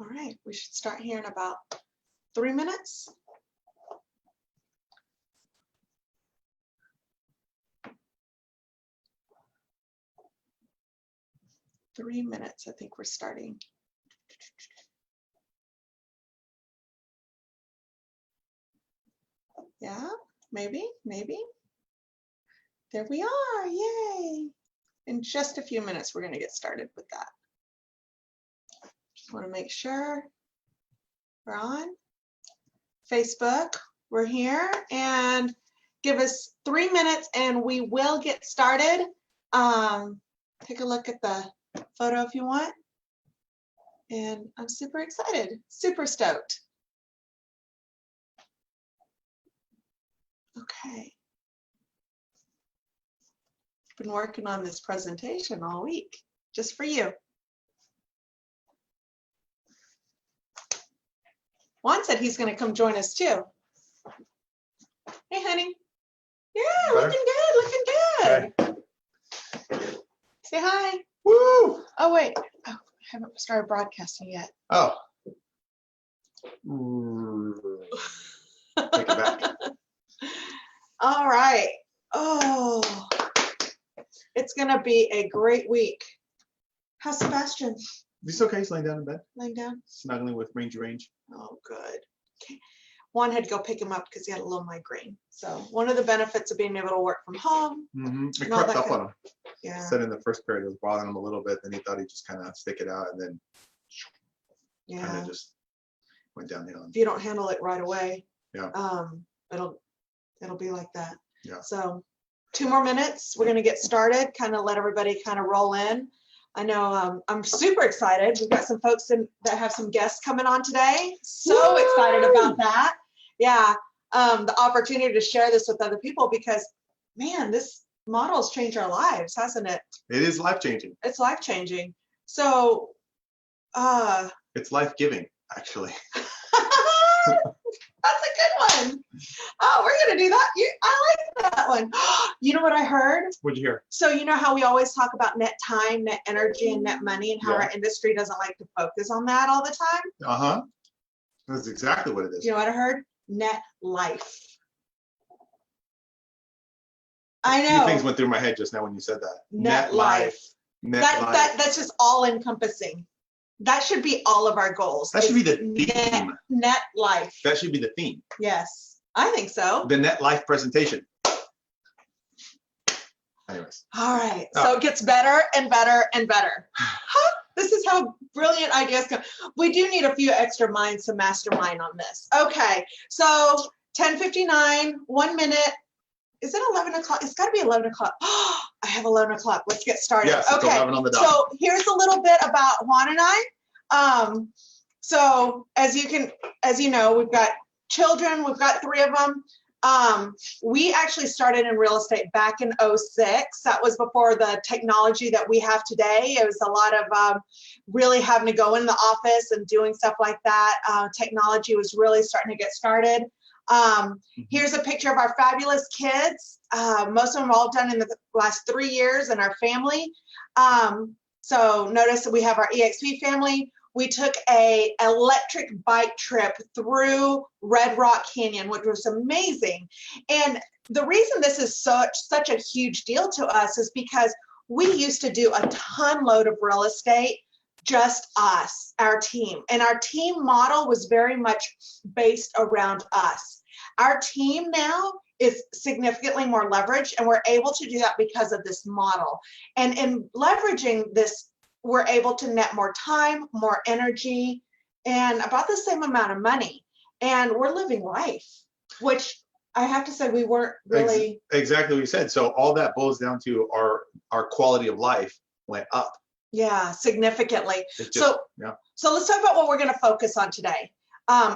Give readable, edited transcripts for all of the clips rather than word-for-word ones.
All right, we should start here in about 3 minutes. I think we're starting. Yeah, maybe. There we are, yay. In just a few minutes, we're gonna get started with that. Just wanna make sure we're on. Facebook, we're here, and give us 3 minutes and we will get started. Take a look at the photo if you want. And I'm super excited, super stoked. Okay. Been working on this presentation all week, just for you. Juan said he's gonna come join us too. Hey, honey. Yeah, Better? looking good. Say hi. Woo! Oh, wait. Oh, I haven't started broadcasting yet. Oh. Take it back. All right. Oh, it's going to be a great week. How's Sebastian? He's okay. He's laying down in bed, Laying down? snuggling with Range. Oh, good. Okay. Juan had to go pick him up because he had a little migraine. So one of the benefits of being able to work from home. It and all crept that up on him. Yeah. Said in the first period it was bothering him a little bit. Then he thought he'd just kind of stick it out, and then kind Yeah. of just went downhill. If you don't handle it right away, Yeah. it'll be like that. Yeah. So 2 more minutes, we're going to get started, kind of let everybody kind of roll in. I know I'm super excited. We've got some folks that have some guests coming on today. So excited about that. Yeah, the opportunity to share this with other people because, man, this model has changed our lives, hasn't it? It is life-changing. It's life-changing. So, It's life-giving, actually. that's a good one. Oh, we're gonna do that. I like that one. You know what I heard? What'd you hear? So you know how we always talk about net time, net energy, and net money, and how Yeah. our industry doesn't like to focus on that all the time? Uh-huh. That's exactly what it is. You know what I heard? Net life. I A few know. things went through my head just now when you said that. Net life. Net life. That's just all encompassing. That should be all of our goals. That should be the net, theme. net life. That should be the theme. Yes, I think so. The net life presentation. Anyways. All right, so it gets better and better and better. This is how brilliant ideas come. We do need a few extra minds to mastermind on this. Okay, so 10:59, 1 minute. Is it 11 o'clock? It's got to be 11 o'clock. I have 11 o'clock. Let's get started. Yes, it's okay, 11 on the dot. So here's a little bit about Juan and I. So as you know, we've got children. We've got 3 of them. We actually started in real estate back in 2006. That was before the technology that we have today. It was a lot of really having to go in the office and doing stuff like that. Technology was really starting to get started. Here's a picture of our fabulous kids. Most of them all done in the last 3 years in our family. So notice that we have our EXP family. We took a electric bike trip through Red Rock Canyon, which was amazing. And the reason this is such a huge deal to us is because we used to do a ton load of real estate, just us, our team. And our team model was very much based around us. Our team now is significantly more leveraged, and we're able to do that because of this model. And in leveraging this, we're able to net more time, more energy, and about the same amount of money. And we're living life, which I have to say we weren't really. Exactly what you said. So all that boils down to our quality of life went up. Yeah, significantly. Just, so yeah. So let's talk about what we're going to focus on today.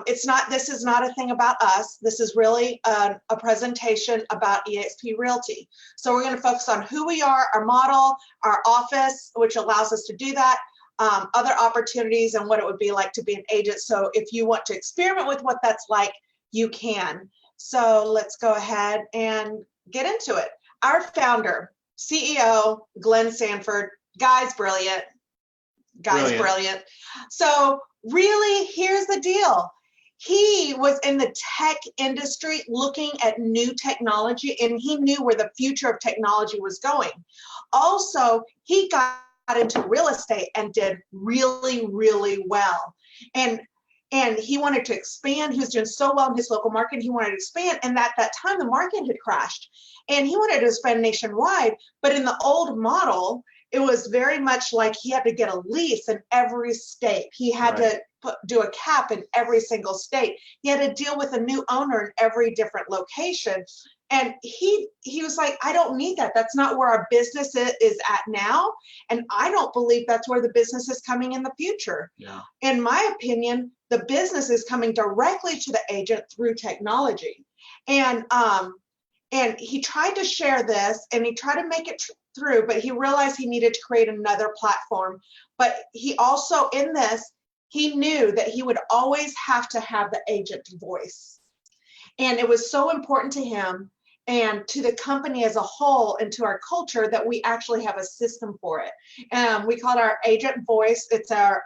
This is not a thing about us. This is really a presentation about eXp Realty. So we're going to focus on who we are, our model, our office, which allows us to do that, other opportunities, and what it would be like to be an agent. So if you want to experiment with what that's like, you can. So let's go ahead and get into it. Our founder, CEO, Glenn Sanford, guy's brilliant. Guy's brilliant. So really, here's the deal. He was in the tech industry looking at new technology, and he knew where the future of technology was going. Also, he got into real estate and did really, really well. And he wanted to expand. He was doing so well in his local market. He wanted to expand. And at that time, the market had crashed. And he wanted to expand nationwide. But in the old model, it was very much like he had to get a lease in every state. He had to do a cap in every single state. He had to deal with a new owner in every different location. And he was like, I don't need that. That's not where our business is at now. And I don't believe that's where the business is coming in the future. Yeah. In my opinion, the business is coming directly to the agent through technology. And he tried to share this and he tried to make it through, but he realized he needed to create another platform. But he also, in this, he knew that he would always have to have the agent voice. And it was so important to him and to the company as a whole and to our culture that we actually have a system for it. We call it our agent voice. It's our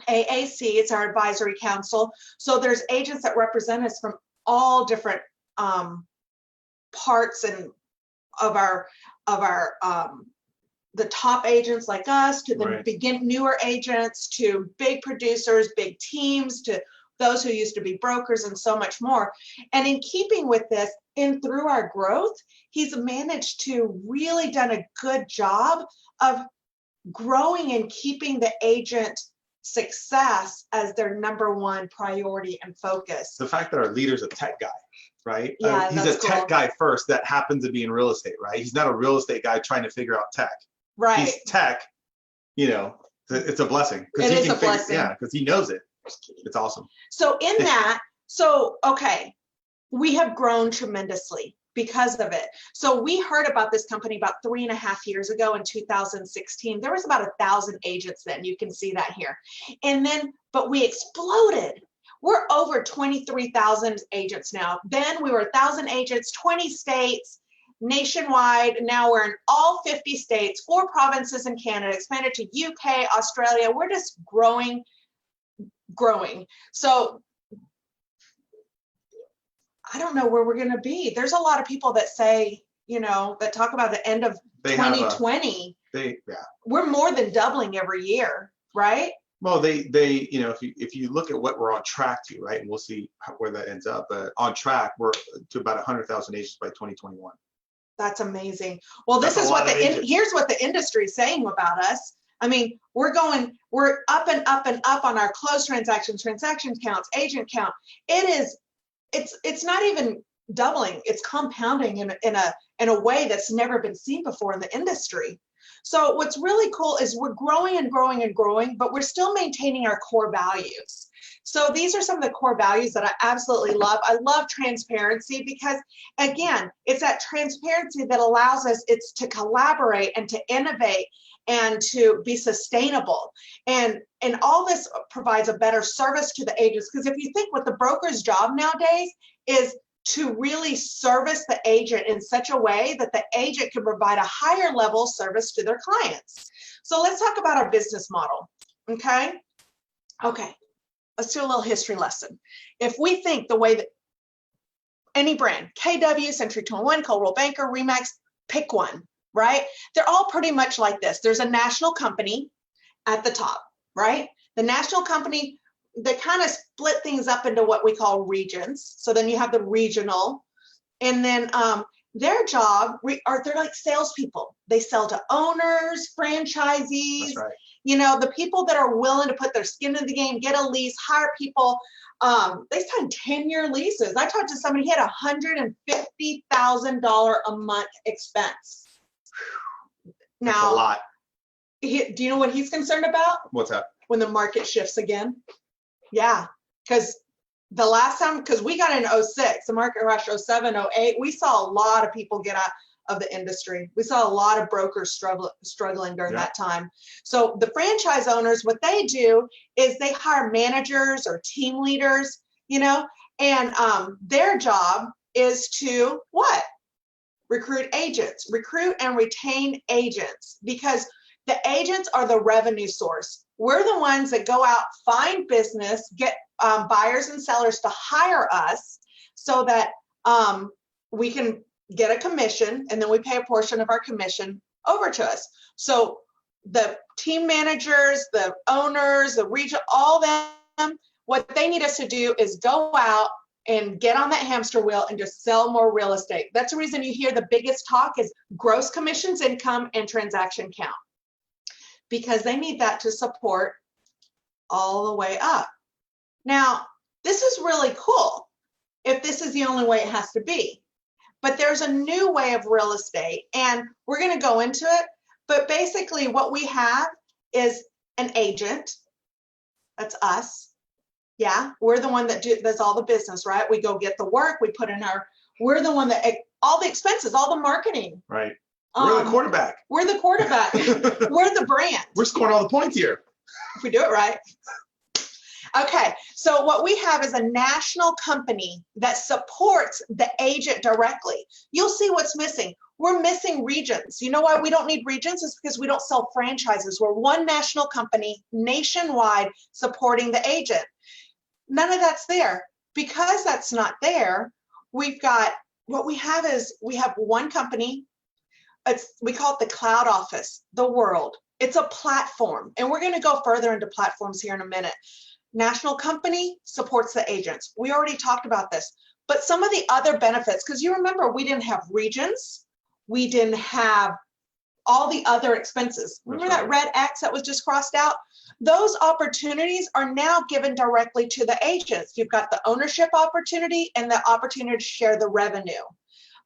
AAC, it's our advisory council. So there's agents that represent us from all different parts and of our the top agents like us, to the newer agents, to big producers, big teams, to those who used to be brokers, and so much more. And in keeping with this, and through our growth, he's managed to really done a good job of growing and keeping the agent success as their number one priority and focus. The fact that our leader's a tech guy, right? Yeah, he's a tech guy first that happens to be in real estate, right? He's not a real estate guy trying to figure out tech. Right. He's tech, it's a blessing. It is a blessing. Yeah, because he knows it. It's awesome. So in that, okay, we have grown tremendously because of it. So we heard about this company about 3.5 years ago in 2016. There was about 1,000 agents then. You can see that here. And then, but we exploded. We're over 23,000 agents now. Then we were 1,000 agents, 20 states, nationwide. Now we're in all 50 states, 4 provinces in Canada, expanded to UK, Australia. We're just growing. So I don't know where we're going to be. There's a lot of people that say, that talk about the end of 2020. We're more than doubling every year, right? Well, they if you look at what we're on track to, right, and we'll see where that ends up, but on track, we're to about 100,000 agents by 2021. That's amazing. Well, this is what here's what the industry is saying about us. I mean, we're up and up and up on our closed transaction counts, agent count. It's not even doubling, it's compounding in a way that's never been seen before in the industry. So what's really cool is we're growing and growing and growing, but we're still maintaining our core values. So these are some of the core values that I absolutely love. I love transparency because, again, it's that transparency that allows us to collaborate and to innovate and to be sustainable. And all this provides a better service to the agents. Because if you think what the broker's job nowadays is to really service the agent in such a way that the agent can provide a higher level service to their clients. So let's talk about our business model, okay? Okay, let's do a little history lesson. If we think the way that any brand, KW, Century 21, Coldwell Banker, Remax, pick one, right? They're all pretty much like this. There's a national company at the top, right? The national company, they kind of split things up into what we call regions. So then you have the regional, and then their job they're like salespeople. They sell to owners, franchisees, That's right. The people that are willing to put their skin in the game, get a lease, hire people. They signed 10-year leases. I talked to somebody, he had $150,000 a month expense. That's Now, a lot. do you know what he's concerned about? What's that? When the market shifts again. Yeah, because the last time, because we got in 06, the market crashed 07, 08, we saw a lot of people get out of the industry. We saw a lot of brokers struggling during that time. So the franchise owners, what they do is they hire managers or team leaders, and their job is to what? Recruit agents, recruit and retain agents, because The agents are the revenue source. We're the ones that go out, find business, get buyers and sellers to hire us so that we can get a commission, and then we pay a portion of our commission over to us. So the team managers, the owners, the region, all them, what they need us to do is go out and get on that hamster wheel and just sell more real estate. That's the reason you hear the biggest talk is gross commissions, income, and transaction count, because they need that to support all the way up. Now, this is really cool if this is the only way it has to be. But there's a new way of real estate, and we're going to go into it. But basically what we have is an agent. That's us. Yeah, we're the one that does all the business, right? We go get the work, we put in we're the one that, all the expenses, all the marketing. Right. We're the quarterback. We're the quarterback. We're the brand. We're scoring all the points here. If we do it right. Okay, so what we have is a national company that supports the agent directly. You'll see what's missing. We're missing regions. You know why we don't need regions? It's because we don't sell franchises. We're one national company, nationwide, supporting the agent. None of that's there. Because that's not there, we've got, what we have is, we have one company. We call it the cloud office, the world. It's a platform, and we're going to go further into platforms here in a minute. National company supports the agents. We already talked about this, but some of the other benefits, because you remember we didn't have regions, we didn't have all the other expenses. Remember that red X that was just crossed out? Those opportunities are now given directly to the agents. You've got the ownership opportunity and the opportunity to share the revenue.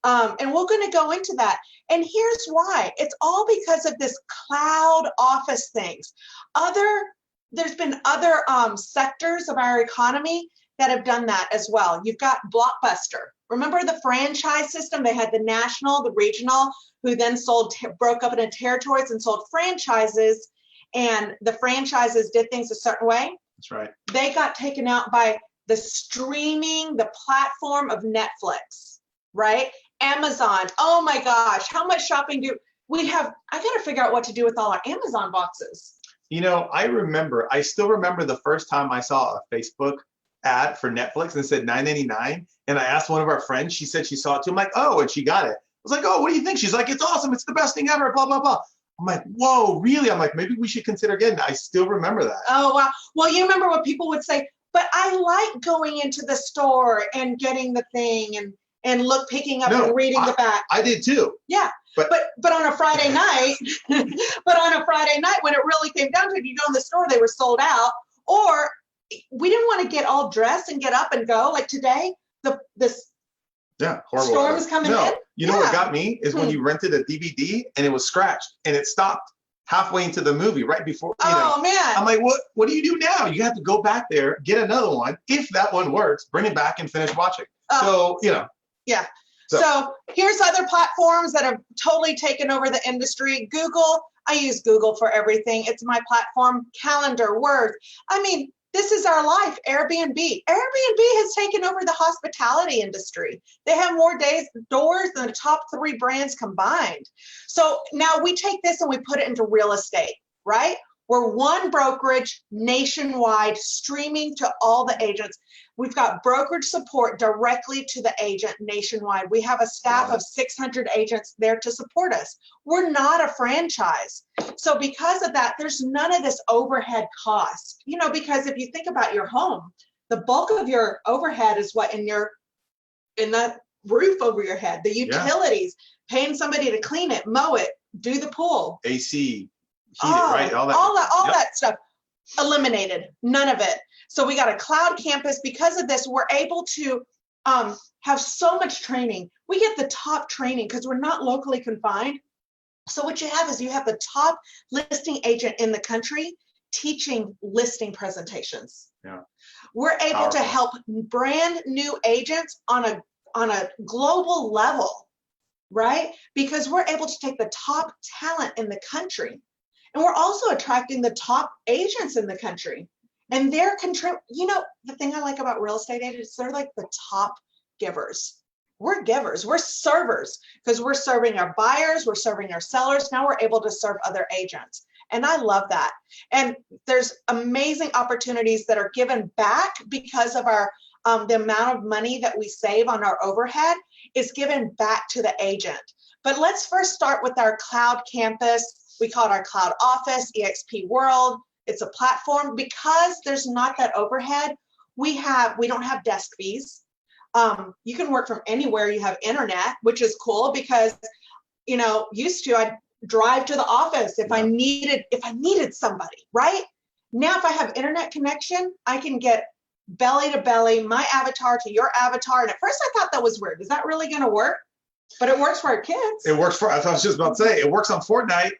And we're going to go into that. And here's why. It's all because of this cloud office things. There's been other sectors of our economy that have done that as well. You've got Blockbuster. Remember the franchise system? They had the national, the regional, who then broke up into territories and sold franchises. And the franchises did things a certain way. That's right. They got taken out by the streaming, the platform of Netflix, right? Amazon. Oh my gosh, how much shopping do we have? I got to figure out what to do with all our Amazon boxes. You know, I still remember the first time I saw a Facebook ad for Netflix and it said $9.99. And I asked one of our friends, she said she saw it too. I'm like, oh, and she got it. I was like, oh, what do you think? She's like, it's awesome. It's the best thing ever, blah, blah, blah. I'm like, whoa, really? I'm like, maybe we should consider getting it. I still remember that. Oh, wow. Well, you remember what people would say, but I like going into the store and getting the thing and picking up and reading the back. I did too. Yeah. But on a Friday night, when it really came down to it, you go in the store, they were sold out. Or we didn't want to get all dressed and get up and go. Like today, this storm is coming in. You know what got me is when you rented a DVD and it was scratched and it stopped halfway into the movie right before. Man. I'm like, what do you do now? You have to go back there, get another one. If that one works, bring it back and finish watching. Yeah. So here's other platforms that have totally taken over the industry. Google, I use Google for everything. It's my platform. Calendar, Word. I mean, this is our life. Airbnb. Airbnb has taken over the hospitality industry. They have more doors than the top 3 brands combined. So now we take this and we put it into real estate, right? We're one brokerage nationwide, streaming to all the agents. We've got brokerage support directly to the agent nationwide. We have a staff of 600 agents there to support us. We're not a franchise. So because of that, there's none of this overhead cost. Because if you think about your home, the bulk of your overhead is what in the roof over your head, the utilities, paying somebody to clean it, mow it, do the pool. AC. Right? All that stuff eliminated. None of it. So we got a cloud campus. Because of this, we're able to have so much training. We get the top training because we're not locally confined. So what you have is you have the top listing agent in the country teaching listing presentations. Yeah. We're able to help brand new agents on a global level, right? Because we're able to take the top talent in the country. And we're also attracting the top agents in the country. And they're the thing I like about real estate agents, they're like the top givers. We're givers, we're servers, because we're serving our buyers, we're serving our sellers. Now we're able to serve other agents. And I love that. And there's amazing opportunities that are given back because of our the amount of money that we save on our overhead is given back to the agent. But let's first start with our cloud campus. We call it our cloud office, EXP World. It's a platform because there's not that overhead. We don't have desk fees. You can work from anywhere. You have internet, which is cool because, used to I'd drive to the office if I needed somebody, right? Now, if I have internet connection, I can get belly to belly, my avatar to your avatar. And at first I thought that was weird. Is that really going to work? But it works for our kids. It works for, I was just about to say, it works on Fortnite.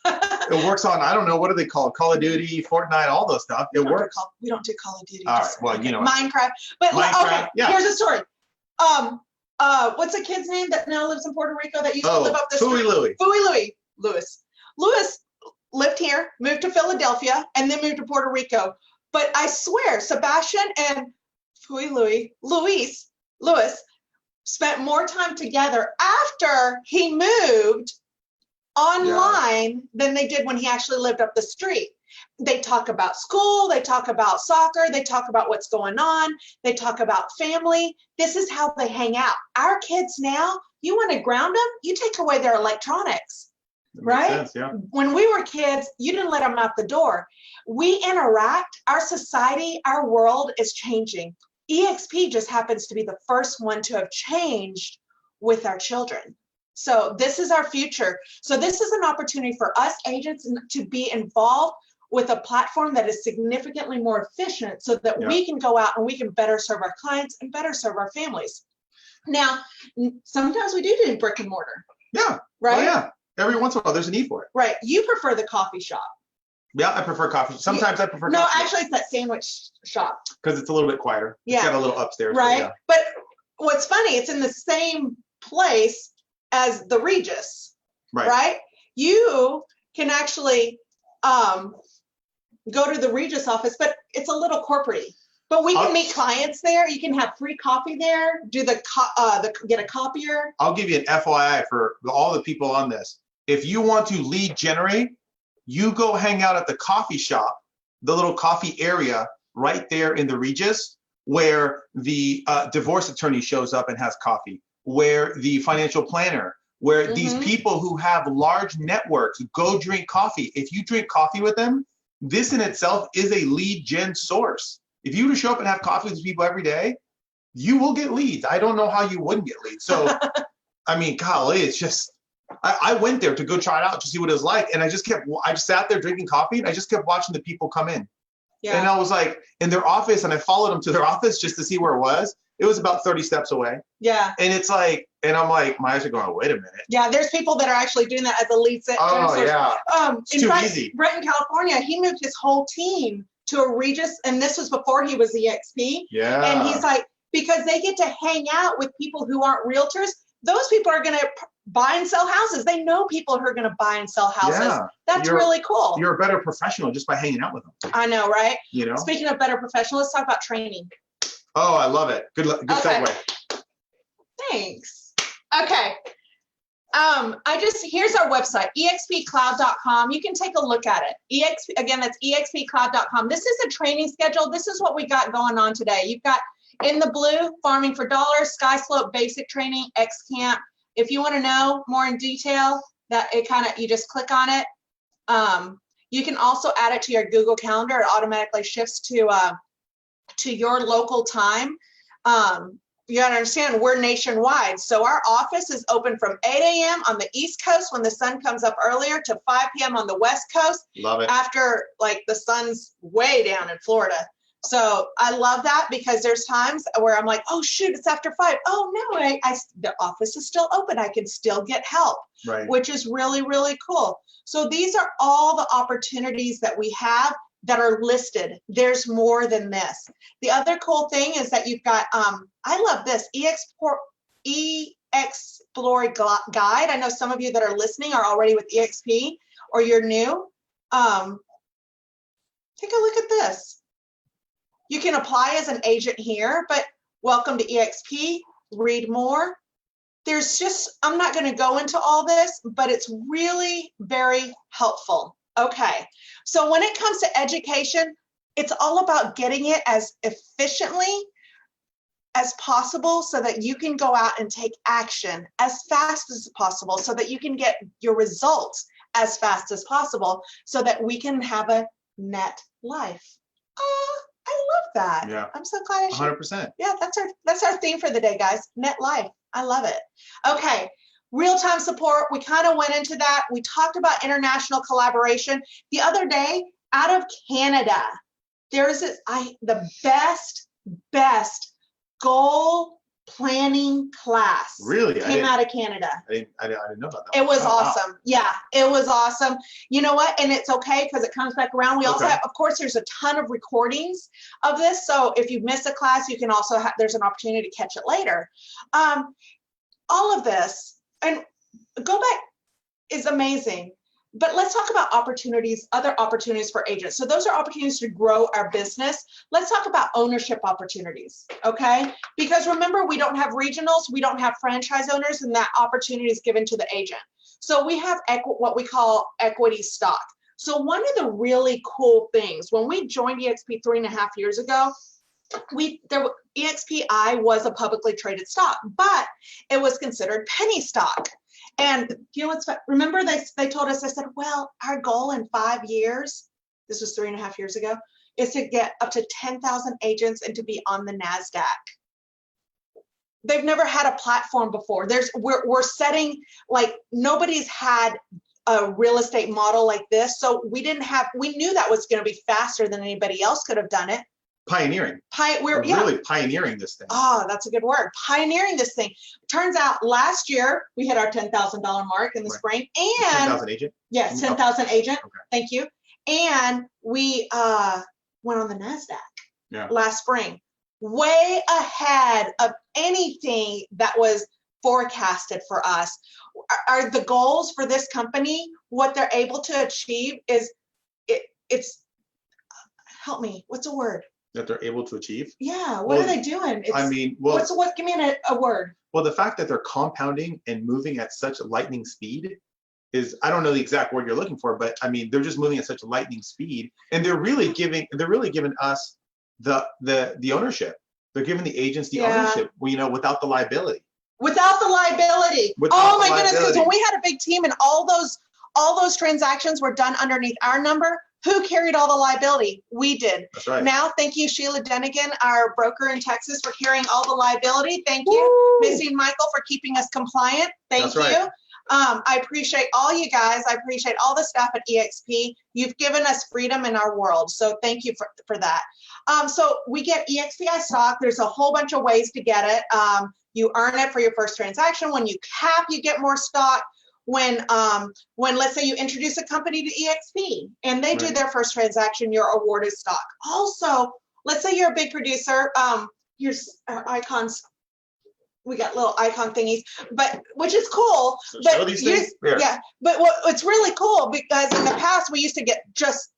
It works on, I don't know, what do they call it? Call of Duty, Fortnite, all those stuff. It works. We don't do Call of Duty. All right, well, Minecraft. But Minecraft, okay, yeah. Here's a story. What's a kid's name that now lives in Puerto Rico that used to live up this Fooey Louie. Fooey Lewis. Lewis lived here, moved to Philadelphia, and then moved to Puerto Rico. But I swear, Sebastian and Fooey Lewis spent more time together after he moved online than they did when he actually lived up the street. They talk about school, they talk about soccer, they talk about what's going on, they talk about family. This is how they hang out. Our kids now, you want to ground them, you take away their electronics, right? Sense, yeah. When we were kids, you didn't let them out the door. We interact, our society, our world is changing. EXP just happens to be the first one to have changed with our children. So this is our future. So this is an opportunity for us agents to be involved with a platform that is significantly more efficient so that we can go out and we can better serve our clients and better serve our families. Now, sometimes we do brick and mortar. Yeah. Right? Oh, yeah. Every once in a while, there's a need for it. Right. You prefer the coffee shop. Yeah, I prefer coffee. Sometimes I prefer No, coffee. actually, it's that sandwich shop. Because it's a little bit quieter. Yeah. It's got a little upstairs. Right. But what's funny, it's in the same place as the Regis. Right? You can actually go to the Regis office, but it's a little corporate. But we can meet clients there. You can have free coffee there. Do get a copier. I'll give you an FYI for all the people on this. If you want to lead generate, you go hang out at the coffee shop, the little coffee area right there in the Regis, where the divorce attorney shows up and has coffee, where the financial planner, where these people who have large networks go drink coffee. If you drink coffee with them, this in itself is a lead gen source. If you were to show up and have coffee with people every day, you will get leads. I don't know how you wouldn't get leads. So, I mean, golly, it's just, I went there to go try it out to see what it was like. And I just sat there drinking coffee and I just kept watching the people come in. Yeah. And I was like in their office and I followed them to their office just to see where it was. It was about 30 steps away. Yeah. And it's like, and I'm like, my eyes are going, wait a minute. Yeah, there's people that are actually doing that as a lead set. Oh, yeah. It's too easy. Brett in California, he moved his whole team to a Regis, and this was before he was EXP. Yeah. And he's like, because they get to hang out with people who aren't realtors, those people are going to buy and sell houses. They know people who are going to buy and sell houses. Yeah. That's really cool. You're a better professional just by hanging out with them. I know, right? Speaking of better professional, let's talk about training. Oh, I love it. Good segue. Thanks. Okay. Here's our website, expcloud.com. You can take a look at it. Again, that's expcloud.com. This is a training schedule. This is what we got going on today. You've got in the blue, Farming for Dollars, Sky Slope Basic Training, X Camp. If you want to know more in detail, you just click on it. You can also add it to your Google Calendar. It automatically shifts to your local time. You gotta understand, we're nationwide. So our office is open from 8 a.m. on the East Coast when the sun comes up earlier to 5 p.m. on the West Coast. Love it. After the sun's way down in Florida. So I love that because there's times where I'm like, oh shoot, it's after 5. Oh no, the office is still open. I can still get help, which is really, really cool. So these are all the opportunities that we have that are listed. There's more than this. The other cool thing is that you've got, I love this, Explore Guide. I know some of you that are listening are already with EXP or you're new. Take a look at this. You can apply as an agent here, but welcome to EXP, read more. I'm not gonna go into all this, but it's really very helpful. Okay. So when it comes to education, it's all about getting it as efficiently as possible so that you can go out and take action as fast as possible so that you can get your results as fast as possible so that we can have a net life. I love that. Yeah. I'm so glad I shared. 100%. Yeah, that's our theme for the day, guys. Net life. I love it. Okay. Real-time support. We kind of went into that. We talked about international collaboration. The other day, out of Canada, there is the best goal planning class. Really? Came out of Canada. I didn't know about that. It was Oh, wow. awesome. Yeah, it was awesome. You know what? And it's okay because it comes back around. We also have, of course, there's a ton of recordings of this. So if you miss a class, you can also have, there's an opportunity to catch it later. All of this, and go back, is amazing. But let's talk about opportunities, other opportunities for agents. So those are opportunities to grow our business. Let's talk about ownership opportunities, okay? Because remember, we don't have regionals, we don't have franchise owners, and that opportunity is given to the agent. So we have what we call equity stock. So one of the really cool things, when we joined EXP 3.5 years ago, EXPI was a publicly traded stock, but it was considered penny stock. And you know what's, remember they told us, I said, well, our goal in 5 years, this was 3.5 years ago, is to get up to 10,000 agents and to be on the NASDAQ. They've never had a platform before. We're setting, like, nobody's had a real estate model like this. So we knew that was going to be faster than anybody else could have done it. Pioneering. We're really pioneering this thing. Oh, that's a good word. Pioneering this thing. Turns out last year we hit our $10,000 mark in the spring, and 10,000 agent. Yes, 10,000 agent. Okay. Thank you. And we went on the NASDAQ last spring, way ahead of anything that was forecasted for us. Are the goals for this company, what they're able to achieve is it's help me. What's a word? That they're able to achieve? Yeah, what are they doing? Give me a word. Well, the fact that they're compounding and moving at such lightning speed is, I don't know the exact word you're looking for, but I mean, they're just moving at such a lightning speed, and they're really giving us the ownership. They're giving the agents the ownership, without the liability. Without the liability. Oh my goodness, because when we had a big team and all those transactions were done underneath our number, who carried all the liability? We did. That's right. Now, thank you, Sheila Denigan, our broker in Texas, for carrying all the liability. Thank you, Missy and Michael, for keeping us compliant. Thank you. Right. I appreciate all you guys. I appreciate all the staff at EXP. You've given us freedom in our world. So thank you for that. So we get EXPI stock. There's a whole bunch of ways to get it. You earn it for your first transaction. When you cap, you get more stock. When let's say you introduce a company to EXP and they do their first transaction, you're awarded stock. Also, let's say you're a big producer. Here's our icons. We got little icon thingies, but which is cool. So but show these things? Yeah, but it's really cool because in the past we used to get just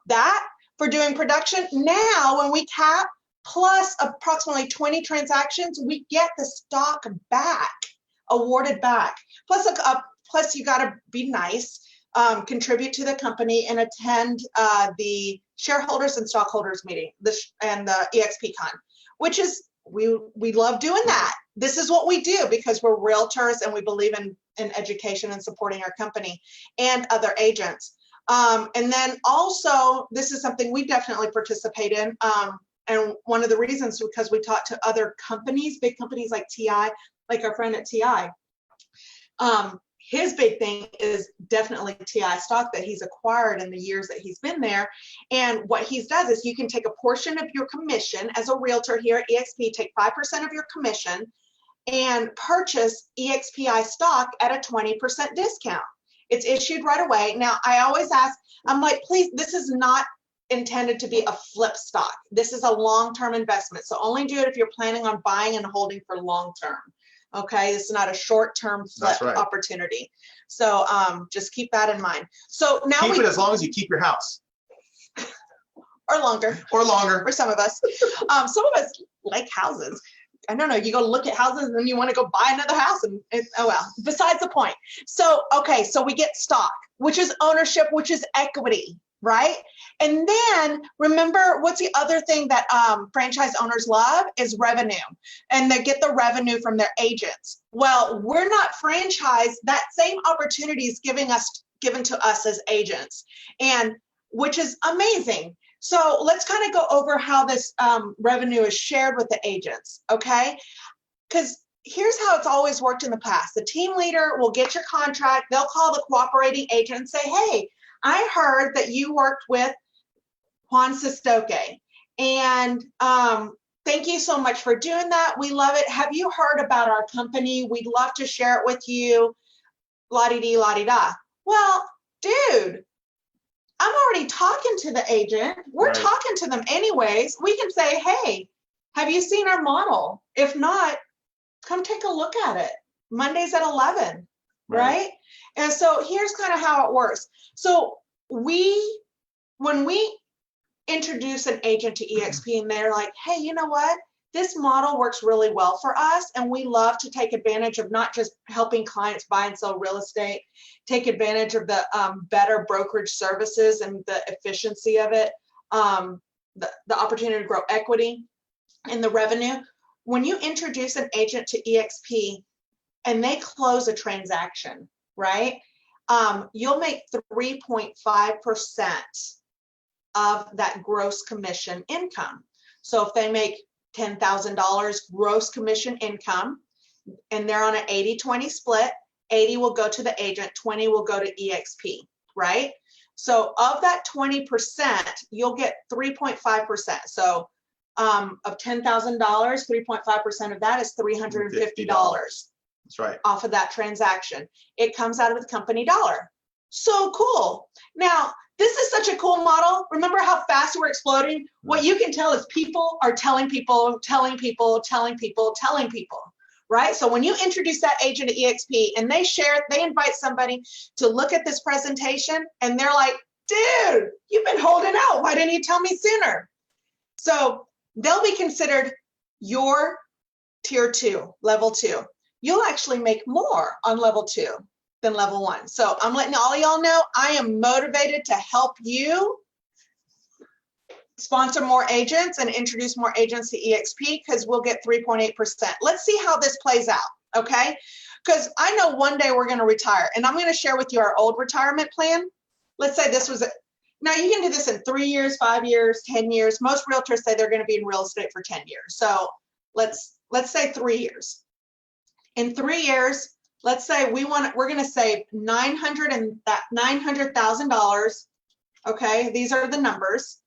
that for doing production. Now when we cap plus approximately 20 transactions, we get the stock back, awarded back. Plus you got to be nice, contribute to the company, and attend the shareholders and stockholders meeting and the EXPCon, which is, we love doing that. This is what we do because we're realtors and we believe in education and supporting our company and other agents. And then also, this is something we definitely participate in. And one of the reasons, because we talk to other companies, big companies like TI, like our friend at TI. His big thing is definitely TI stock that he's acquired in the years that he's been there. And what he does is you can take a portion of your commission as a realtor here at EXP, take 5% of your commission and purchase EXPI stock at a 20% discount. It's issued right away. Now, I always ask, I'm like, please, this is not intended to be a flip stock. This is a long-term investment. So only do it if you're planning on buying and holding for long-term. Okay, this is not a short-term flip opportunity. So just keep that in mind. So now keep it as long as you keep your house. Or longer. Or longer. For some of us. Some of us like houses. I don't know, you go look at houses and then you want to go buy another house and oh well, besides the point. So, okay, so we get stock. which is ownership, which is equity, right? And then remember, what's the other thing that franchise owners love is revenue, and they get the revenue from their agents. Well, we're not franchised. That same opportunity is given to us as agents, and which is amazing. So let's kind of go over how this revenue is shared with the agents, okay? Because here's how it's always worked in the past. The team leader will get your contract. They'll call the cooperating agent and say, hey, I heard that you worked with Juan Sistoke, and thank you so much for doing that. We love it. Have you heard about our company? We'd love to share it with you. La-di-dee, la-di-da. Well, dude, I'm already talking to the agent. We're talking to them anyways. We can say, hey, have you seen our model? If not, come take a look at it. Monday's at 11, right? And so here's kind of how it works. So when we introduce an agent to EXP and they're like, hey, you know what? This model works really well for us, and we love to take advantage of not just helping clients buy and sell real estate, take advantage of the better brokerage services and the efficiency of it, the opportunity to grow equity and the revenue. When you introduce an agent to EXP and they close a transaction, right? You'll make 3.5% of that gross commission income. So if they make $10,000 gross commission income and they're on an 80-20 split, 80 will go to the agent, 20 will go to EXP, right? So of that 20%, you'll get 3.5%. So of $10,000, 3.5% of that is $350. That's right. Off of that transaction. It comes out of the company dollar. So cool. Now, this is such a cool model. Remember how fast we're exploding? What you can tell is people are telling people, right? So when you introduce that agent to EXP and they invite somebody to look at this presentation and they're like, dude, you've been holding out. Why didn't you tell me sooner? So they'll be considered your tier 2, level 2. You'll actually make more on level 2 than level 1. So I'm letting all y'all know I am motivated to help you sponsor more agents and introduce more agents to EXP, because we'll get 3.8%. Let's see how this plays out, okay? Because I know one day we're going to retire, and I'm going to share with you our old retirement plan. Let's say this was now you can do this in 3 years, 5 years, 10 years. Most realtors say they're going to be in real estate for 10 years. So let's say 3 years. In 3 years, let's say we're going to save $900,000. Okay, these are the numbers.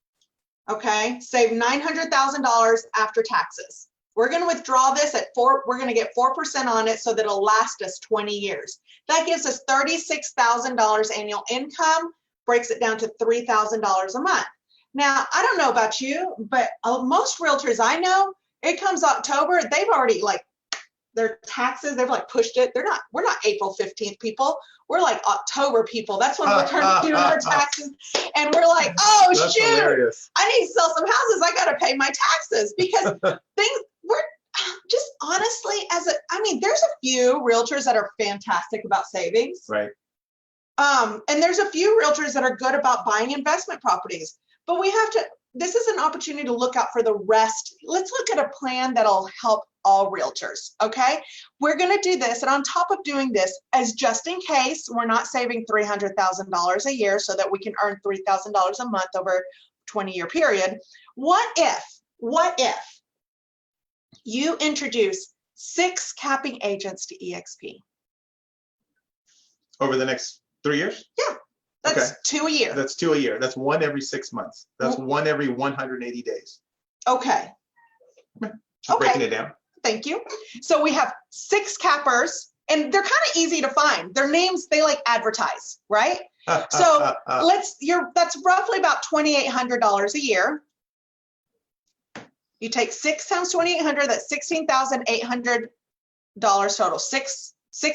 Okay, save $900,000 after taxes. We're going to withdraw this at 4. We're going to get 4% on it so that it'll last us 20 years. That gives us $36,000 annual income. Breaks it down to $3,000 a month. Now, I don't know about you, but most realtors I know, it comes October, they've already their taxes, they've pushed it. We're not April 15th people. We're October people. That's when we're turning to do our taxes. And we're like, oh, That's shoot, hilarious. I need to sell some houses. I got to pay my taxes because we're just honestly, there's a few realtors that are fantastic about savings. Right. And there's a few realtors that are good about buying investment properties, but this is an opportunity to look out for the rest. Let's look at a plan that'll help all realtors, okay? We're gonna do this, and on top of doing this, as just in case, we're not saving $300,000 a year so that we can earn $3,000 a month over a 20-year period. What if you introduce 6 capping agents to EXP? Over the next 3 years? Yeah, that's 2 a year. That's 2 a year. That's 1 every 6 months. That's 1 every 180 days. Okay. Just breaking it down. Thank you. So we have 6 cappers, and they're kind of easy to find. Their names, they advertise, right? So that's roughly about $2,800 a year. You take 6 times 2,800, that's $16,800 total. Six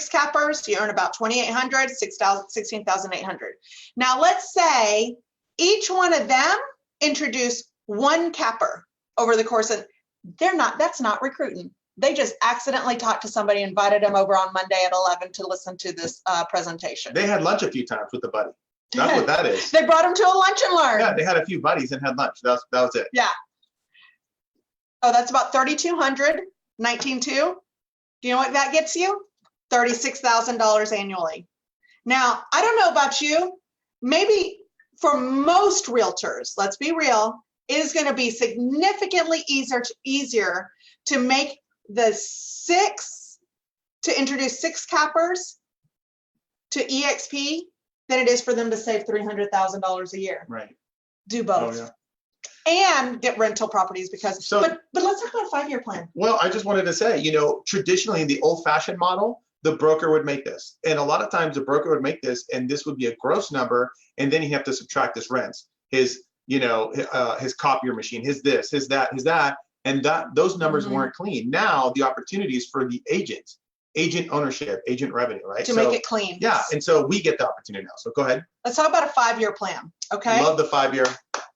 cappers, you earn about $2,800, $16,800. Now let's say each one of them introduce 1 capper over the course of, that's not recruiting. They just accidentally talked to somebody, invited them over on Monday at 11 to listen to this presentation. They had lunch a few times with the buddy. That's what that is. They brought them to a lunch and learn. Yeah, they had a few buddies and had lunch. That was it. Yeah. Oh, that's about 3,200, 19.2. Do you know what that gets you? $36,000 annually. Now, I don't know about you. Maybe for most realtors, let's be real, it is going to be significantly easier to make introduce 6 cappers to EXP than it is for them to save $300,000 a year. Right. Do both. Oh, yeah. And get rental properties because, but let's talk about a 5-year plan. Well, I just wanted to say, traditionally in the old-fashioned model, the broker would make this. And a lot of times the broker would make this, and this would be a gross number, and then you have to subtract his rents, his copier machine, his this, his that, and those numbers weren't clean. Now the opportunity is for the agent ownership, agent revenue, right? To make it clean. Yeah, and so we get the opportunity now. So go ahead. Let's talk about a 5-year plan, okay? Love the 5-year.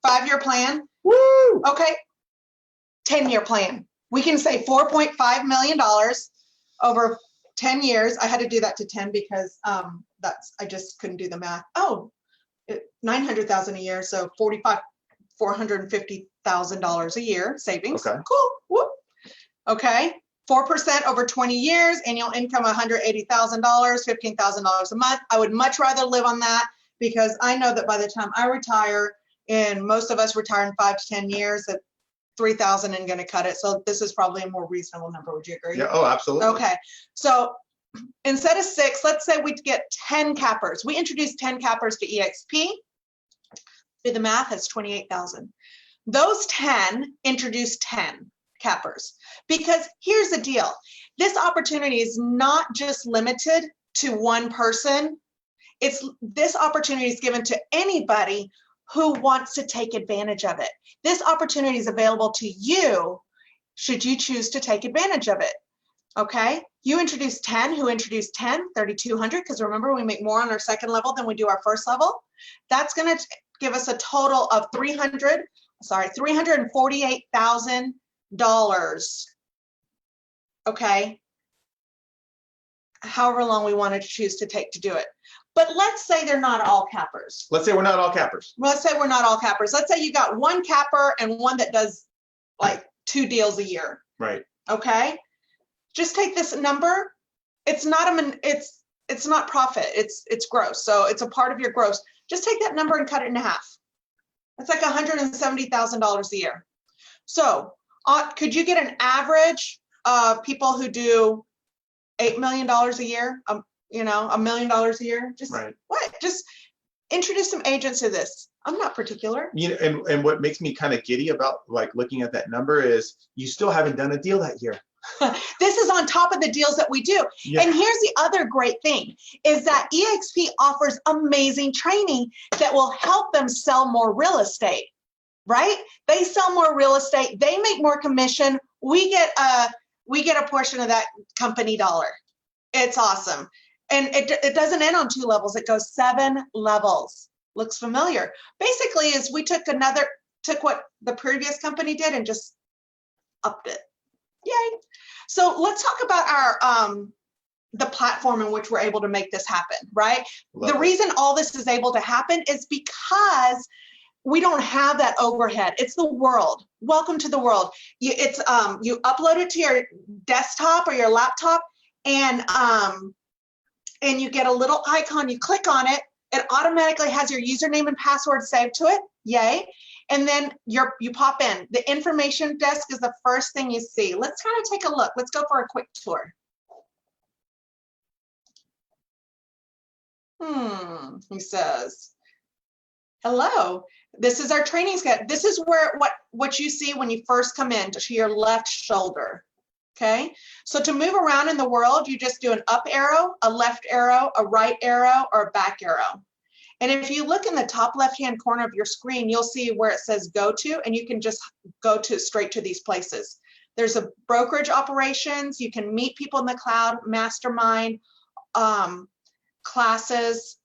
5-year plan. Woo! Okay. 10-year plan. We can say $4.5 million over 10 years. I had to do that to 10 because I just couldn't do the math. Oh, $900,000 a year, so $450,000 a year savings. Okay. Cool. Whoop. Okay. 4% over 20 years, annual income $180,000, $15,000 a month. I would much rather live on that because I know that by the time I retire, and most of us retire in 5 to 10 years, that 3,000 ain't going to cut it. So this is probably a more reasonable number. Would you agree? Yeah. Oh, absolutely. Okay. So instead of 6, let's say we get 10 cappers. We introduce 10 cappers to EXP. Do the math, that's 28,000. Those 10 introduce 10 cappers, because here's the deal. This opportunity is not just limited to one person. This opportunity is given to anybody who wants to take advantage of it. This opportunity is available to you should you choose to take advantage of it. Okay, you introduce 10, who introduced 10, 3,200, because remember we make more on our second level than we do our first level. That's going to give us a total of $348,000. Okay, however long we wanted to choose to take to do it. But let's say they're not all cappers. Let's say we're not all cappers. Let's say we're not all cappers. Let's say you got one capper and one that does like 2 deals a year. Right. Okay. Just take this number. It's not profit. It's gross. So it's a part of your gross. Just take that number and cut it in half. That's like $170,000 a year. So could you get an average of people who do $8 million a year? $1 million a year? Just right. What? Just introduce some agents to this. I'm not particular. And what makes me kind of giddy about like looking at that number is you still haven't done a deal that year. This is on top of the deals that we do. Yeah. And here's the other great thing is that EXP offers amazing training that will help them sell more real estate, right? They sell more real estate. They make more commission. We get a portion of that company dollar. It's awesome. And it doesn't end on 2 levels. It goes 7 levels. Looks familiar. Basically is we took what the previous company did and just upped it. Yay. So let's talk about our the platform in which we're able to make this happen, right? The reason all this is able to happen is because we don't have that overhead. It's the world. Welcome to the world. You upload it to your desktop or your laptop, and you get a little icon. You click on it. It automatically has your username and password saved to it. Yay. And then you pop in. The information desk is the first thing you see. Let's kind of take a look. Let's go for a quick tour. He says, hello. This is our training schedule. This is where what you see when you first come in to your left shoulder. Okay, so to move around in the world, you just do an up arrow, a left arrow, a right arrow, or a back arrow. And if you look in the top left-hand corner of your screen, you'll see where it says go to, and you can just go straight to these places. There's a brokerage operations. You can meet people in the cloud, mastermind, classes.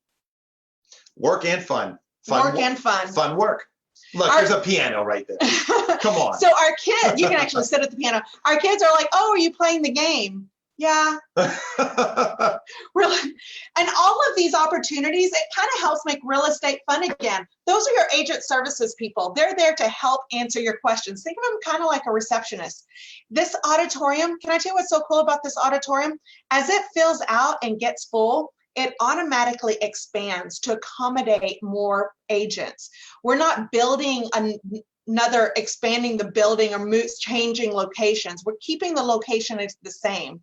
Work and fun. Work and fun. Fun work. Look, there's a piano right there. Come on. So our kids, you can actually sit at the piano. Our kids are like, oh, are you playing the game? Yeah. Really. And all of these opportunities, it kind of helps make real estate fun again. Those are your agent services people. They're there to help answer your questions. Think of them kind of like a receptionist. This auditorium, can I tell you what's so cool about this auditorium? As it fills out and gets full, it automatically expands to accommodate more agents. We're not building another, expanding the building or changing locations. We're keeping the location the same.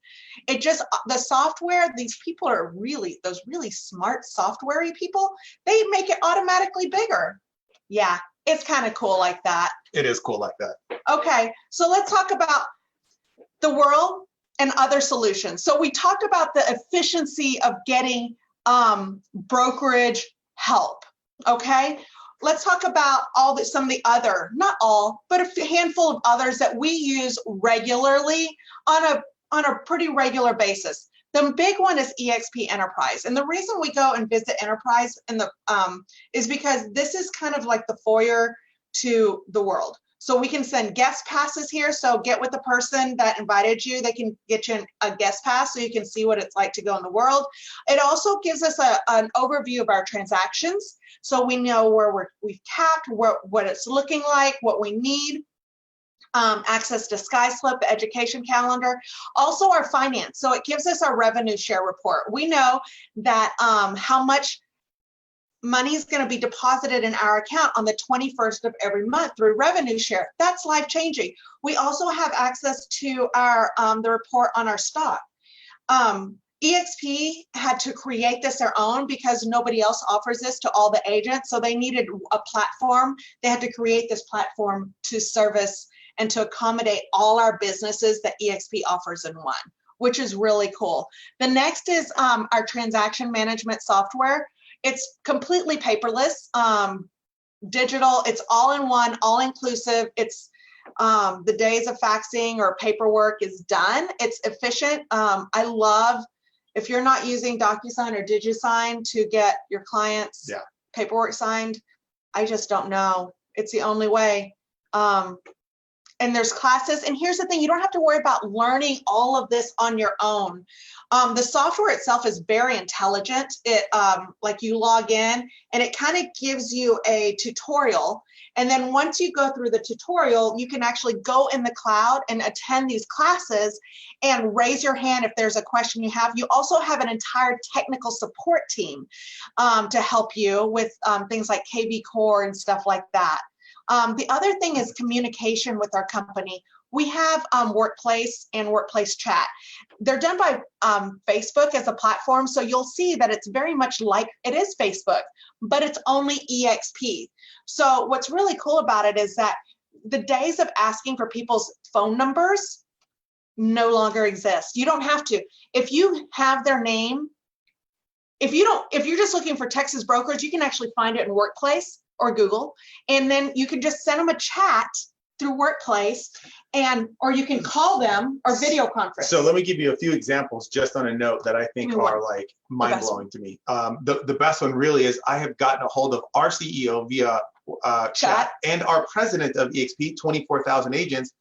It just, the software, these people are really, those really smart software-y people, they make it automatically bigger. Yeah, it's kind of cool like that. It is cool like that. Okay, so let's talk about the world and other solutions. So we talked about the efficiency of getting brokerage help, okay? Let's talk about some of the other, not all, but a handful of others that we use regularly on a pretty regular basis. The big one is EXP Enterprise. And the reason we go and visit Enterprise is because this is kind of like the foyer to the world. So we can send guest passes here. So get with the person that invited you. They can get you a guest pass so you can see what it's like to go in the world. It also gives us an overview of our transactions. So we know where we've capped, what it's looking like, what we need. Access to SkySlip, the education calendar, also our finance. So it gives us our revenue share report. We know that how much money is going to be deposited in our account on the 21st of every month through revenue share. That's life changing. We also have access to our the report on our stock. EXP had to create this their own because nobody else offers this to all the agents. So they needed a platform. They had to create this platform to service and to accommodate all our businesses that EXP offers in one, which is really cool. The next is our transaction management software. It's completely paperless, digital. It's all in one, all inclusive. It's the days of faxing or paperwork is done. It's efficient. I love, if you're not using DocuSign or DigiSign to get your clients' paperwork signed, I just don't know. It's the only way. And there's classes. And here's the thing, you don't have to worry about learning all of this on your own. The software itself is very intelligent. It like you log in and it kind of gives you a tutorial. And then once you go through the tutorial, you can actually go in the cloud and attend these classes and raise your hand if there's a question you have. You also have an entire technical support team to help you with things like KV Core and stuff like that. The other thing is communication with our company. We have workplace and workplace chat. They're done by Facebook as a platform, so you'll see that it's very much like it is Facebook, but it's only EXP. So what's really cool about it is that the days of asking for people's phone numbers no longer exist. You don't have to. If you have their name, if you're just looking for Texas brokers, you can actually find it in Workplace or Google, and then you can just send them a chat through Workplace, or you can call them or video conference. So let me give you a few examples just on a note that I think are like mind-blowing to me. The best one really is I have gotten a hold of our CEO via chat and our president of EXP, 24,000 agents,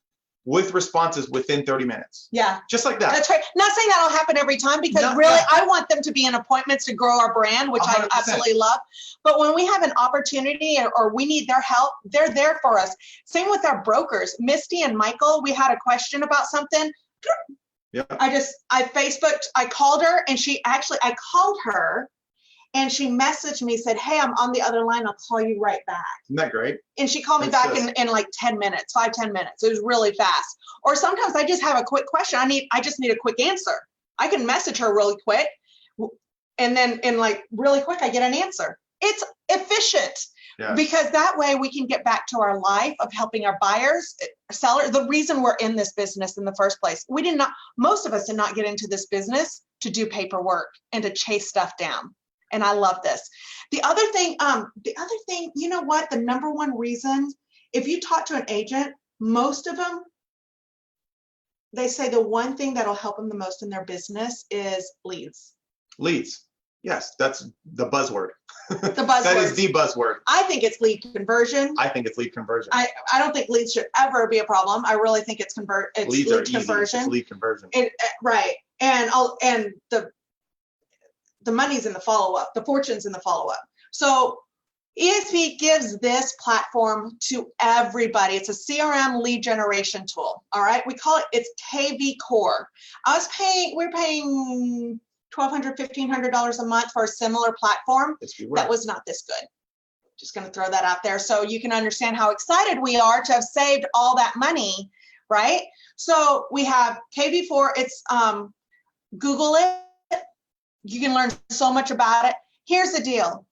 with responses within 30 minutes. Yeah. Just like that. That's right. Not saying that'll happen every time because I want them to be in appointments to grow our brand, which 100%. I absolutely love. But when we have an opportunity or we need their help, they're there for us. Same with our brokers. Misty and Michael, we had a question about something. Yep. I called her and I called her and she messaged me, said, hey, I'm on the other line. I'll call you right back. Isn't that great? And she called me back in like 10 minutes, 5-10 minutes. It was really fast. Or sometimes I just have a quick question. I just need a quick answer. I can message her really quick. And then really quick, I get an answer. It's efficient. Yes. Because that way we can get back to our life of helping our buyers, sellers. The reason we're in this business in the first place, most of us did not get into this business to do paperwork and to chase stuff down. And I love this. The other thing, you know what? The number one reason, if you talk to an agent, most of them, they say the one thing that'll help them the most in their business is leads. Leads. Yes, that's the buzzword. The That is buzzword. the buzzword. I think it's lead conversion. I think it's lead conversion. I don't think leads should ever be a problem. I really think it's Leads are lead easy. conversion. It's lead conversion. Right. And the money's in the follow-up, the fortune's in the follow-up. So EXP gives this platform to everybody. It's a CRM lead generation tool. All right. We call it's KV Core. We're paying $1,200, $1,500 a month for a similar platform that was not this good. Just going to throw that out there so you can understand how excited we are to have saved all that money, right? So we have KV4. It's Google it. You can learn so much about it. Here's the deal.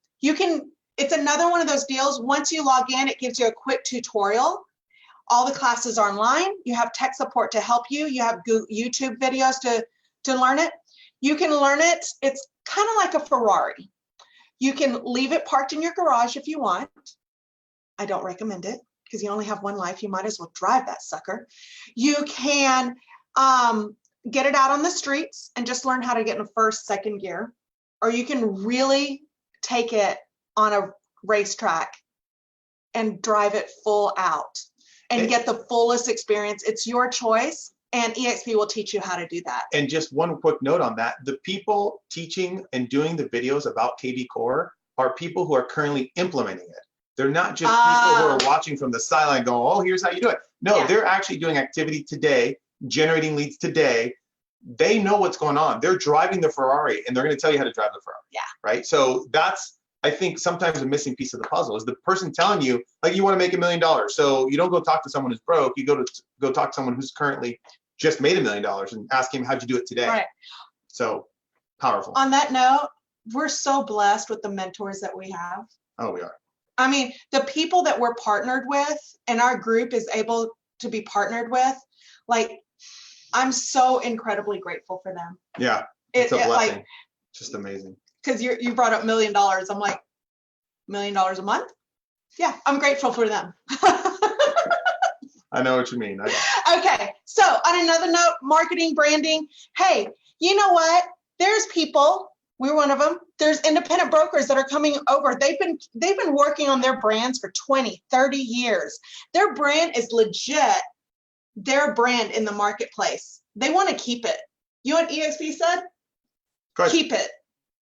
It's another one of those deals. Once you log in, it gives you a quick tutorial. All the classes are online. You have tech support to help you. You have YouTube videos to learn it. You can learn it. It's kind of like a Ferrari. You can leave it parked in your garage if you want. I don't recommend it because you only have one life. You might as well drive that sucker. You can get it out on the streets and just learn how to get in first, second gear. Or you can really take it on a racetrack and drive it full out and get the fullest experience. It's your choice, and EXP will teach you how to do that. And just one quick note on that, the people teaching and doing the videos about KV Core are people who are currently implementing it. They're not just people who are watching from the sideline going, oh, here's how you do it. No, they're actually doing activity today, generating leads today. They know what's going on. They're driving the Ferrari, and they're going to tell you how to drive the Ferrari. Yeah. Right? So that's, I think, sometimes a missing piece of the puzzle is the person telling you, like, you want to make $1 million. So you don't go talk to someone who's broke. You go talk to someone who's currently just made $1 million and ask him, how'd you do it today? Right. So powerful. On that note, we're so blessed with the mentors that we have. Oh, we are. I mean, the people that we're partnered with and our group is able to be partnered with, like, I'm so incredibly grateful for them. Yeah, it's a blessing. Like, just amazing. Because you brought up $1 million. I'm like, $1 million a month? Yeah, I'm grateful for them. I know what you mean. Okay, so on another note, marketing, branding. Hey, you know what? There's people, we're one of them. There's independent brokers that are coming over. They've been working on their brands for 20, 30 years. Their brand is legit, their brand in the marketplace. They want to keep it. You know what EXP said? Keep it.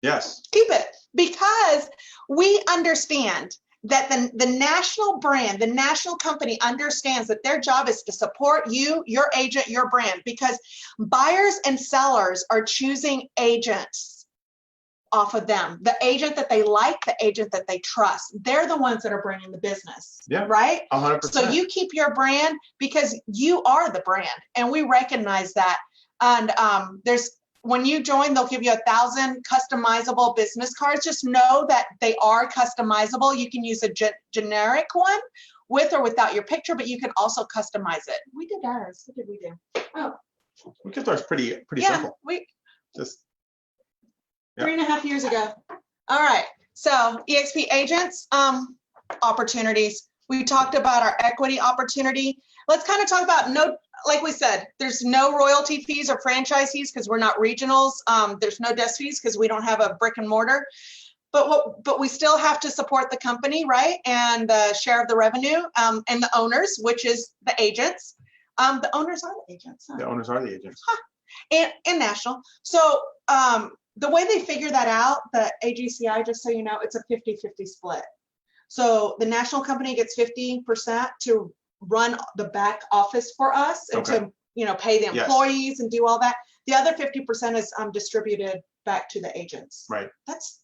Yes. Keep it. Because we understand that the national brand, the national company understands that their job is to support you, your agent, your brand, because buyers and sellers are choosing agents off of them. The agent that they like, the agent that they trust. They're the ones that are bringing the business. Yeah. Right? 100%. So you keep your brand because you are the brand, and we recognize that. And when you join, they'll give you 1,000 customizable business cards. Just know that they are customizable. You can use a generic one with or without your picture, but you can also customize it. We did ours. What did we do? Oh, we kept ours pretty simple. We just 3.5 years ago. All right. So EXP agents, opportunities. We talked about our equity opportunity. Let's kind of talk about like we said, there's no royalty fees or franchise fees because we're not regionals. There's no desk fees because we don't have a brick and mortar. But we still have to support the company, right? And the share of the revenue and the owners, which is the agents. The owners are the agents. Huh? The owners are the agents. Huh. And national. So the way they figure that out, the AGCI, just so you know, it's a 50-50 split. So the national company gets 50% to run the back office for us and to pay the employees and do all that. The other 50% is distributed back to the agents. Right. That's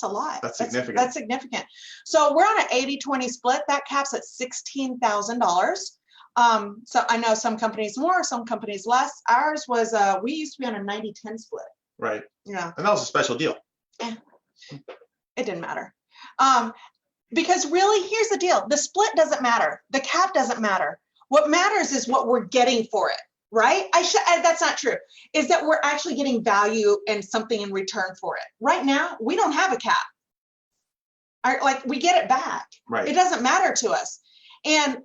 a lot. That's significant. That's significant. So we're on an 80-20 split. That caps at $16,000. So I know some companies more, some companies less. Ours was we used to be on a 90-10 split. Right. Yeah. And that was a special deal. Yeah. It didn't matter. Because really, here's the deal. The split doesn't matter. The cap doesn't matter. What matters is what we're getting for it, right? That's not true. Is that we're actually getting value and something in return for it. Right now, we don't have a cap. Like we get it back. Right. It doesn't matter to us. And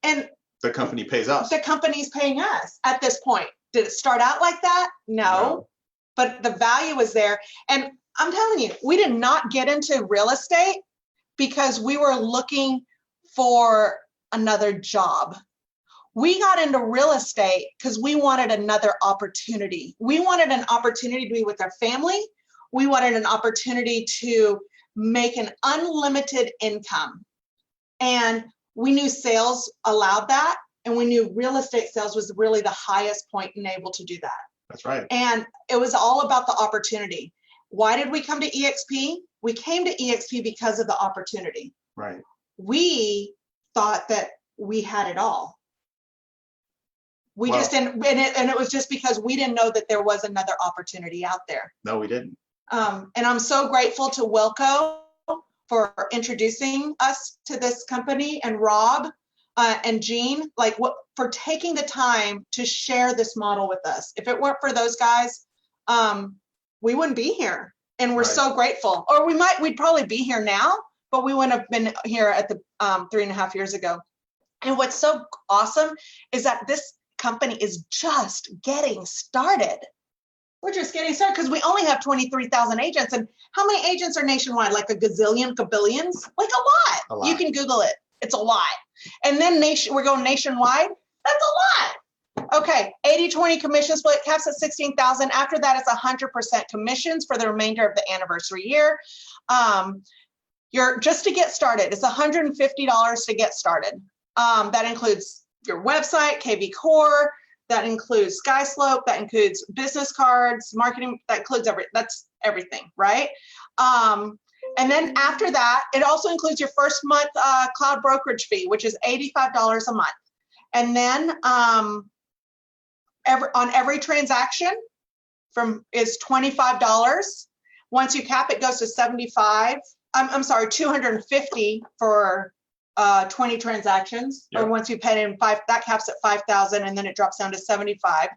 the company pays us. The company's paying us at this point. Did it start out like that? No. but the value was there. And I'm telling you, we did not get into real estate because we were looking for another job. We got into real estate because we wanted another opportunity. We wanted an opportunity to be with our family. We wanted an opportunity to make an unlimited income. And we knew sales allowed that. And we knew real estate sales was really the highest point and able to do that. That's right. And it was all about the opportunity. Why did we come to EXP? We came to EXP because of the opportunity. Right. We thought that we had it all. We Well, just didn't, and it was just because we didn't know that there was another opportunity out there. No, we didn't. And I'm so grateful to Wilco for introducing us to this company, and Rob and Jean, like for taking the time to share this model with us. If it weren't for those guys, we wouldn't be here. And we're Right. so grateful. Or we'd probably be here now, but we wouldn't have been here at the 3.5 years ago. And what's so awesome is that this company is just getting started. We're just getting started because we only have 23,000 agents. And how many agents are nationwide? Like a gazillion, gabillions? Like a lot. You can Google it. It's a lot. And then we're going nationwide. That's a lot. Okay, 80-20 commission split, caps at 16,000. After that, it's 100% commissions for the remainder of the anniversary year. Just to get started, it's $150 to get started. That includes your website, KV Core, that includes SkySlope, that includes business cards, marketing, that includes that's everything, right? And then after that, it also includes your first month cloud brokerage fee, which is $85 a month. And then on every transaction is $25. Once you cap, it goes to 75. I'm sorry, 250 for 20 transactions. Yep. Or once you pay in that caps at 5,000, and then it drops down to 75.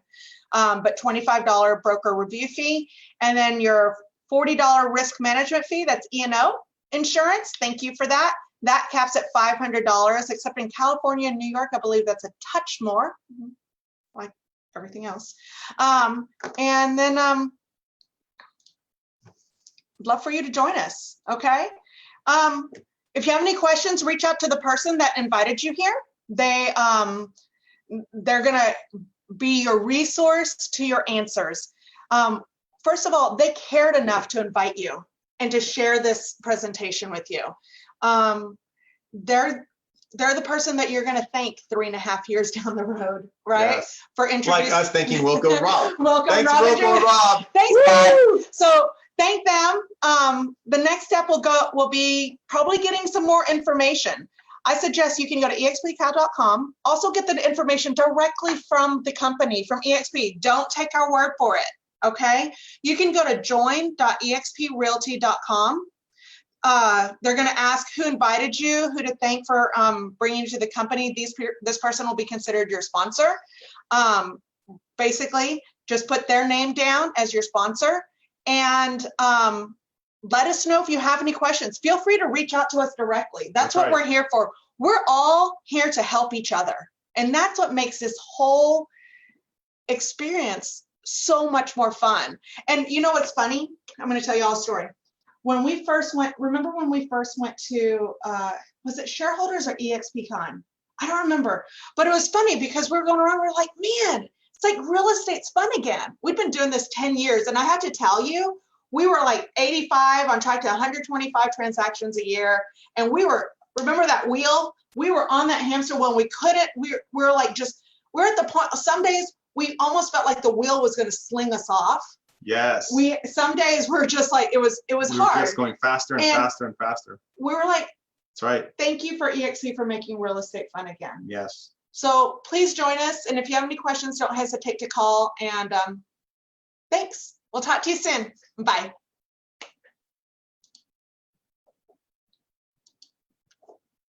But $25 broker review fee, and then your $40 risk management fee. That's E&O insurance. Thank you for that. That caps at $500, except in California and New York, I believe that's a touch more, like everything else. And then love for you to join us. Okay. If you have any questions, reach out to the person that invited you here. They're gonna be your resource to your answers. First of all, they cared enough to invite you and to share this presentation with you. They're the person that you're gonna thank 3.5 years down the road, right? Yes. For introducing. Like us thanking Wilco Rob. Thanks, Rob. Thanks, guys. So thank them. The next step will be probably getting some more information. I suggest you can go to expcal.com. Also get the information directly from the company, from EXP. Don't take our word for it, okay? You can go to join.exprealty.com. They're going to ask who invited you, who to thank for bringing you to the company. This person will be considered your sponsor. Basically, just put their name down as your sponsor. And let us know if you have any questions. Feel free to reach out to us directly. That's what we're here for. We're all here to help each other. And that's what makes this whole experience so much more fun. And you know what's funny? I'm going to tell you all a story. When we first went, remember when we first went to, was it Shareholders or EXPCon? I don't remember. But it was funny because we were going around, we're like, man, it's like real estate's fun again. We've been doing this 10 years. And I have to tell you, we were like 85 on track to 125 transactions a year. And we were, remember that wheel? We were on that hamster wheel. We couldn't, we're like we're at the point, some days we almost felt like the wheel was going to sling us off. Yes. Some days we're just like, it was we hard. We were just going faster and faster and faster. We were like, that's right. Thank you for EXP for making real estate fun again. Yes. So please join us. And if you have any questions, don't hesitate to call. And thanks. We'll talk to you soon. Bye.